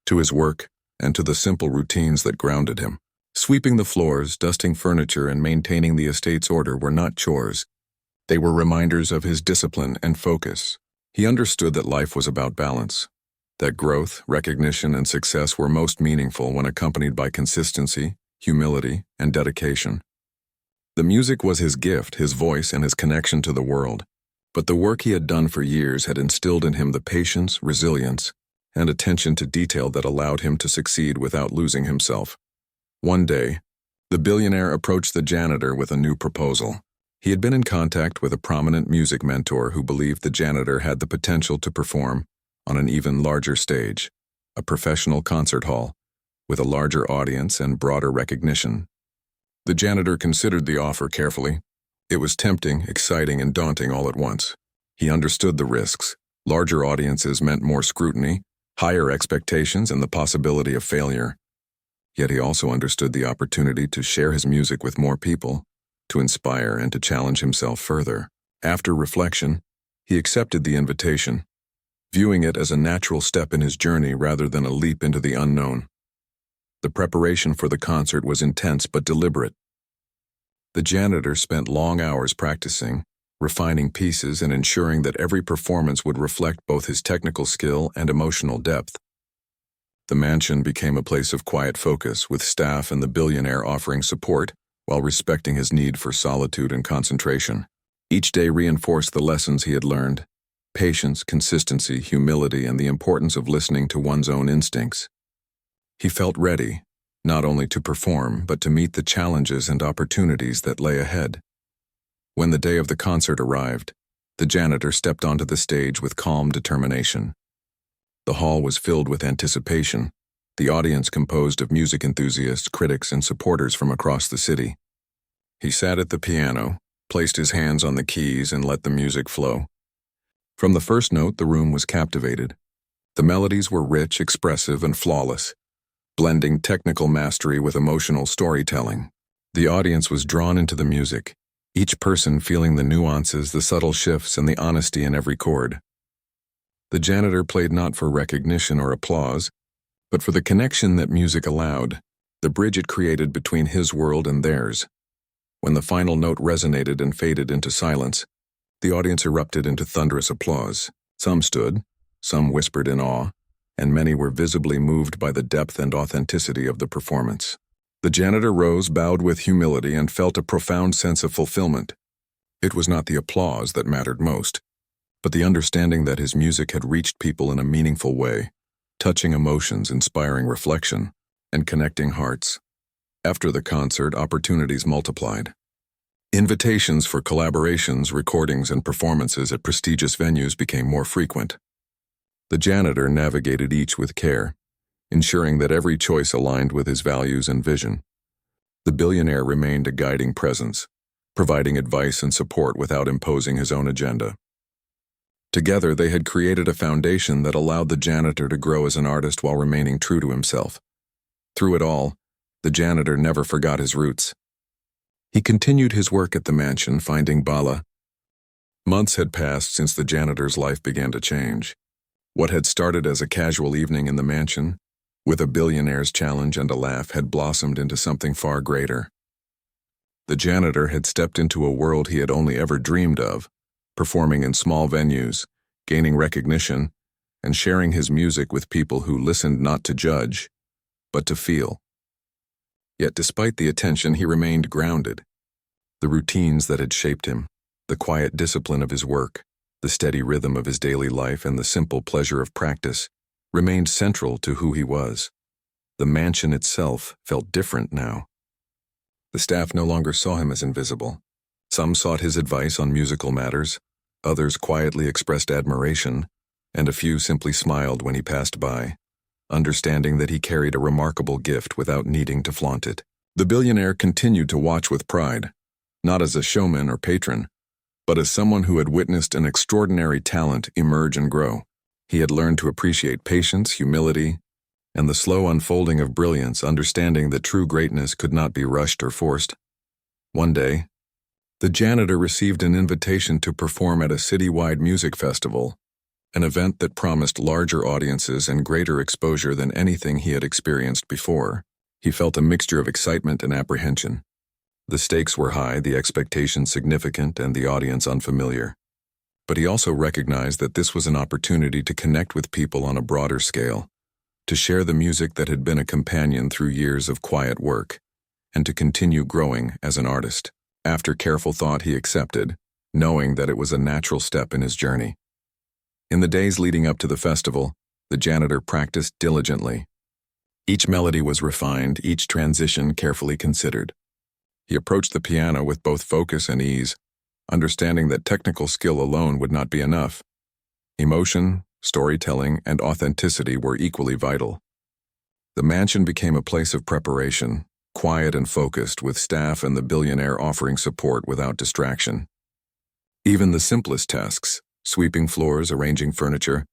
to his work, and to the simple routines that grounded him. Sweeping the floors, dusting furniture, and maintaining the estate's order were not chores. They were reminders of his discipline and focus. He understood that life was about balance, that growth, recognition, and success were most meaningful when accompanied by consistency, humility, and dedication. The music was his gift, his voice, and his connection to the world. But the work he had done for years had instilled in him the patience, resilience, and attention to detail that allowed him to succeed without losing himself. One day, the billionaire approached the janitor with a new proposal. He had been in contact with a prominent music mentor who believed the janitor had the potential to perform on an even larger stage, a professional concert hall, with a larger audience and broader recognition. The janitor considered the offer carefully. It was tempting, exciting, and daunting all at once. He understood the risks. Larger audiences meant more scrutiny, higher expectations, and the possibility of failure. Yet he also understood the opportunity to share his music with more people, to inspire and to challenge himself further. After reflection, he accepted the invitation, viewing it as a natural step in his journey rather than a leap into the unknown. The preparation for the concert was intense but deliberate. The janitor spent long hours practicing, refining pieces, and ensuring that every performance would reflect both his technical skill and emotional depth. The mansion became a place of quiet focus, with staff and the billionaire offering support while respecting his need for solitude and concentration. Each day reinforced the lessons he had learned: patience, consistency, humility, and the importance of listening to one's own instincts. He felt ready, not only to perform, but to meet the challenges and opportunities that lay ahead. When the day of the concert arrived, the janitor stepped onto the stage with calm determination. The hall was filled with anticipation, the audience composed of music enthusiasts, critics, and supporters from across the city. He sat at the piano, placed his hands on the keys, and let the music flow. From the first note, the room was captivated. The melodies were rich, expressive, and flawless, blending technical mastery with emotional storytelling. The audience was drawn into the music, each person feeling the nuances, the subtle shifts, and the honesty in every chord. The janitor played not for recognition or applause, but for the connection that music allowed, the bridge it created between his world and theirs. When the final note resonated and faded into silence, the audience erupted into thunderous applause. Some stood, some whispered in awe, and many were visibly moved by the depth and authenticity of the performance. The janitor rose, bowed with humility, and felt a profound sense of fulfillment. It was not the applause that mattered most, but the understanding that his music had reached people in a meaningful way, touching emotions, inspiring reflection, and connecting hearts. After the concert, opportunities multiplied. Invitations for collaborations, recordings, and performances at prestigious venues became more frequent. The janitor navigated each with care, ensuring that every choice aligned with his values and vision. The billionaire remained a guiding presence, providing advice and support without imposing his own agenda. Together, they had created a foundation that allowed the janitor to grow as an artist while remaining true to himself. Through it all, the janitor never forgot his roots. He continued his work at the mansion, finding Bala. Months had passed since the janitor's life began to change. What had started as a casual evening in the mansion, with a billionaire's challenge and a laugh, had blossomed into something far greater. The janitor had stepped into a world he had only ever dreamed of, performing in small venues, gaining recognition, and sharing his music with people who listened not to judge, but to feel. Yet despite the attention, he remained grounded. The routines that had shaped him, the quiet discipline of his work, the steady rhythm of his daily life, and the simple pleasure of practice remained central to who he was. The mansion itself felt different now. The staff no longer saw him as invisible. Some sought his advice on musical matters, others quietly expressed admiration, and a few simply smiled when he passed by, understanding that he carried a remarkable gift without needing to flaunt it. The billionaire continued to watch with pride, not as a showman or patron, but as someone who had witnessed an extraordinary talent emerge and grow. He had learned to appreciate patience, humility, and the slow unfolding of brilliance, understanding that true greatness could not be rushed or forced. One day, the janitor received an invitation to perform at a citywide music festival, an event that promised larger audiences and greater exposure than anything he had experienced before. He felt a mixture of excitement and apprehension. The stakes were high, the expectations significant, and the audience unfamiliar. But he also recognized that this was an opportunity to connect with people on a broader scale, to share the music that had been a companion through years of quiet work, and to continue growing as an artist. After careful thought, he accepted, knowing that it was a natural step in his journey. In the days leading up to the festival, the janitor practiced diligently. Each melody was refined, each transition carefully considered. He approached the piano with both focus and ease, understanding that technical skill alone would not be enough. Emotion, storytelling, and authenticity were equally vital. The mansion became a place of preparation, quiet and focused, with staff and the billionaire offering support without distraction. Even the simplest tasks, sweeping floors, arranging furniture,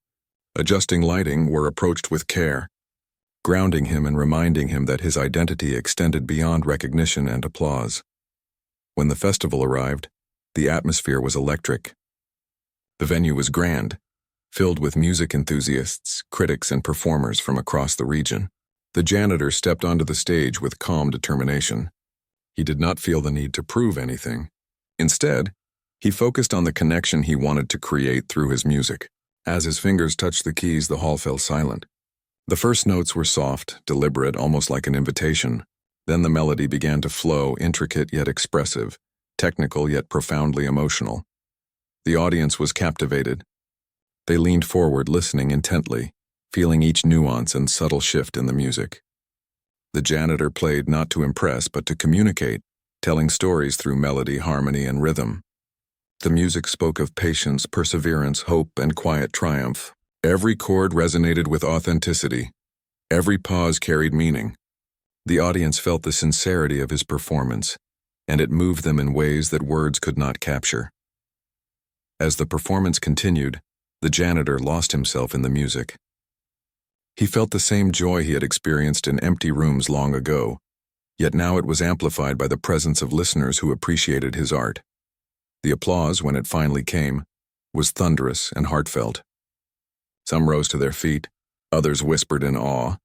adjusting lighting, were approached with care, grounding him and reminding him that his identity extended beyond recognition and applause. When the festival arrived, the atmosphere was electric. The venue was grand, filled with music enthusiasts, critics, and performers from across the region. The janitor stepped onto the stage with calm determination. He did not feel the need to prove anything. Instead, he focused on the connection he wanted to create through his music. As his fingers touched the keys, the hall fell silent. The first notes were soft, deliberate, almost like an invitation. Then the melody began to flow, intricate yet expressive, technical yet profoundly emotional. The audience was captivated. They leaned forward, listening intently, feeling each nuance and subtle shift in the music. The janitor played not to impress but to communicate, telling stories through melody, harmony, and rhythm. The music spoke of patience, perseverance, hope, and quiet triumph. Every chord resonated with authenticity. Every pause carried meaning. The audience felt the sincerity of his performance, and it moved them in ways that words could not capture. As the performance continued, the janitor lost himself in the music. He felt the same joy he had experienced in empty rooms long ago, yet now it was amplified by the presence of listeners who appreciated his art. The applause, when it finally came, was thunderous and heartfelt. Some rose to their feet, others whispered in awe,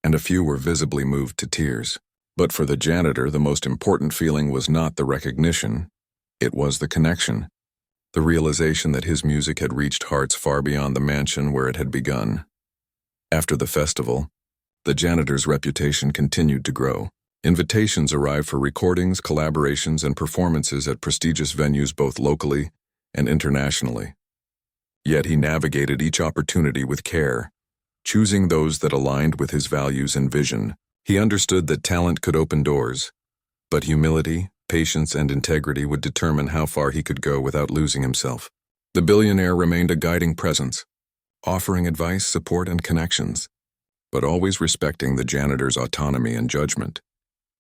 and a few were visibly moved to tears. But for the janitor, the most important feeling was not the recognition, it was the connection, the realization that his music had reached hearts far beyond the mansion where it had begun. After the festival, the janitor's reputation continued to grow. Invitations arrived for recordings, collaborations, and performances at prestigious venues both locally and internationally. Yet he navigated each opportunity with care, choosing those that aligned with his values and vision. He understood that talent could open doors, but humility, patience, and integrity would determine how far he could go without losing himself. The billionaire remained a guiding presence, offering advice, support, and connections, but always respecting the janitor's autonomy and judgment.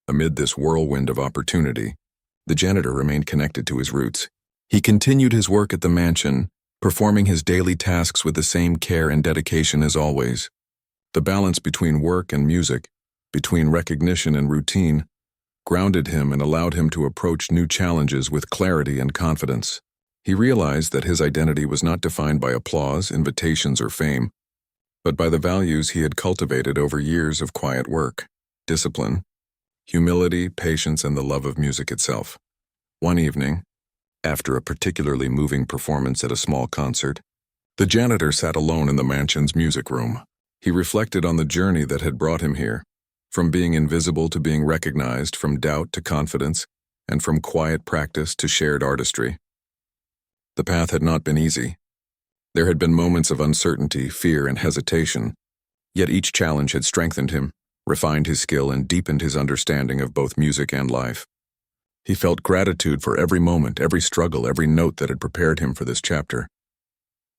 Amid this whirlwind of opportunity, the janitor remained connected to his roots. He continued his work at the mansion, performing his daily tasks with the same care and dedication as always. The balance between work and music, between recognition and routine, grounded him and allowed him to approach new challenges with clarity and confidence. He realized that his identity was not defined by applause, invitations, or fame, but by the values he had cultivated over years of quiet work, discipline, humility, patience, and the love of music itself. One evening, after a particularly moving performance at a small concert, the janitor sat alone in the mansion's music room. He reflected on the journey that had brought him here, from being invisible to being recognized, from doubt to confidence, and from quiet practice to shared artistry. The path had not been easy. There had been moments of uncertainty, fear, and hesitation, Yet each challenge had strengthened him, refined his skill, and deepened his understanding of both music and life. He felt gratitude for every moment, every struggle, every note that had prepared him for this chapter.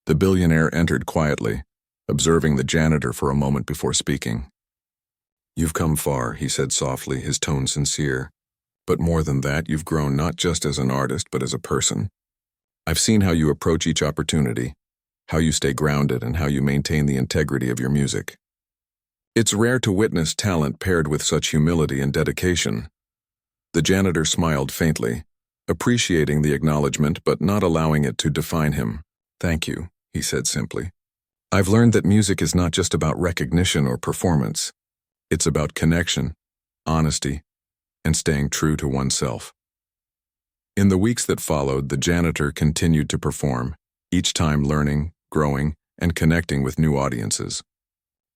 The billionaire entered quietly, observing the janitor for a moment before speaking. "You've come far," he said softly, his tone sincere. "But more than that, you've grown not just as an artist, but as a person. I've seen how you approach each opportunity, how you stay grounded, and how you maintain the integrity of your music. It's rare to witness talent paired with such humility and dedication." The janitor smiled faintly, appreciating the acknowledgement but not allowing it to define him. "Thank you," he said simply. "I've learned that music is not just about recognition or performance. It's about connection, honesty, and staying true to oneself." In the weeks that followed, the janitor continued to perform, each time learning, growing, and connecting with new audiences.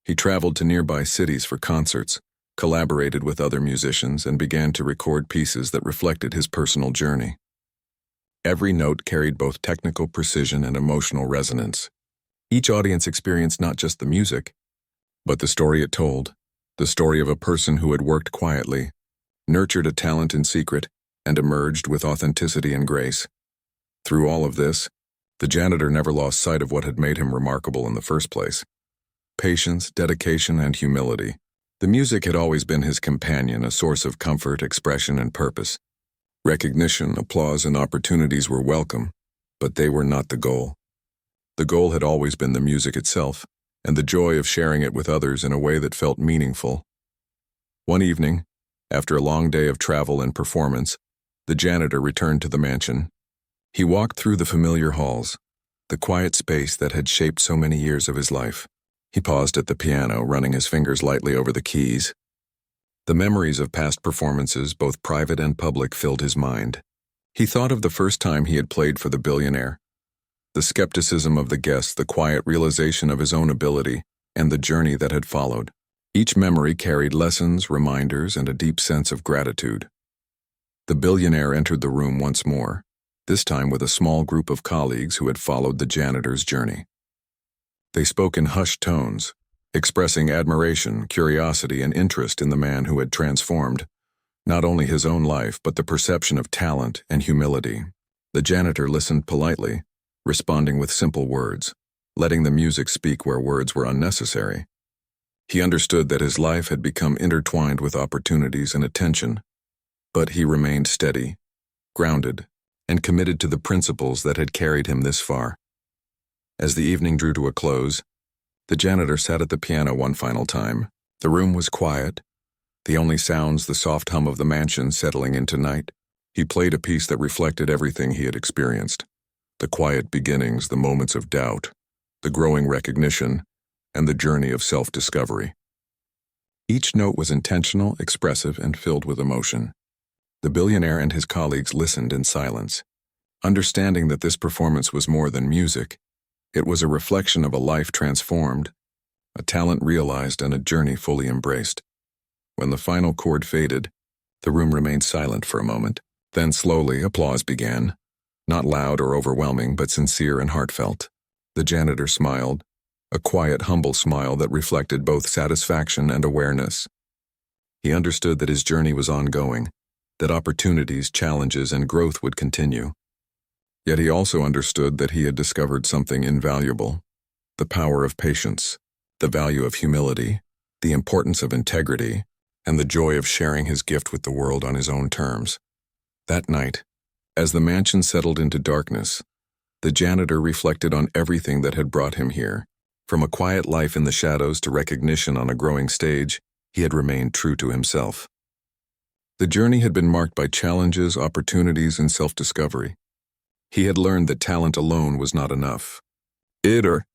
He traveled to nearby cities for concerts, collaborated with other musicians, and began to record pieces that reflected his personal journey. Every note carried both technical precision and emotional resonance. Each audience experienced not just the music, but the story it told, the story of a person who had worked quietly, nurtured a talent in secret, and emerged with authenticity and grace. Through all of this, the janitor never lost sight of what had made him remarkable in the first place: patience, dedication, and humility. The music had always been his companion, a source of comfort, expression, and purpose. Recognition, applause, and opportunities were welcome, but they were not the goal. The goal had always been the music itself, and the joy of sharing it with others in a way that felt meaningful. One evening, after a long day of travel and performance, the janitor returned to the mansion. He walked through the familiar halls, the quiet space that had shaped so many years of his life. He paused at the piano, running his fingers lightly over the keys. The memories of past performances, both private and public, filled his mind. He thought of the first time he had played for the Billionaire, the skepticism of the guests, the quiet realization of his own ability, and the journey that had followed. Each memory carried lessons, reminders, and a deep sense of gratitude. The Billionaire entered the room once more, this time with a small group of colleagues who had followed the janitor's journey. They spoke in hushed tones, expressing admiration, curiosity, and interest in the man who had transformed not only his own life but the perception of talent and humility. The janitor listened politely, responding with simple words, letting the music speak where words were unnecessary. He understood that his life had become intertwined with opportunities and attention, but he remained steady, grounded, and committed to the principles that had carried him this far. As the evening drew to a close, the janitor sat at the piano one final time. The room was quiet, the only sounds the soft hum of the mansion settling into night. He played a piece that reflected everything he had experienced: the quiet beginnings, the moments of doubt, the growing recognition, and the journey of self-discovery. Each note was intentional, expressive, and filled with emotion. The Billionaire and his colleagues listened in silence, understanding that this performance was more than music. It was a reflection of a life transformed, a talent realized, and a journey fully embraced. When the final chord faded, the room remained silent for a moment. Then slowly, applause began, not loud or overwhelming, but sincere and heartfelt. The janitor smiled, a quiet, humble smile that reflected both satisfaction and awareness. He understood that his journey was ongoing, that opportunities, challenges, and growth would continue. Yet he also understood that he had discovered something invaluable: the power of patience, the value of humility, the importance of integrity, and the joy of sharing his gift with the world on his own terms. That night, as the mansion settled into darkness, the janitor reflected on everything that had brought him here. From a quiet life in the shadows to recognition on a growing stage, he had remained true to himself. The journey had been marked by challenges, opportunities, and self-discovery. He had learned that talent alone was not enough. It or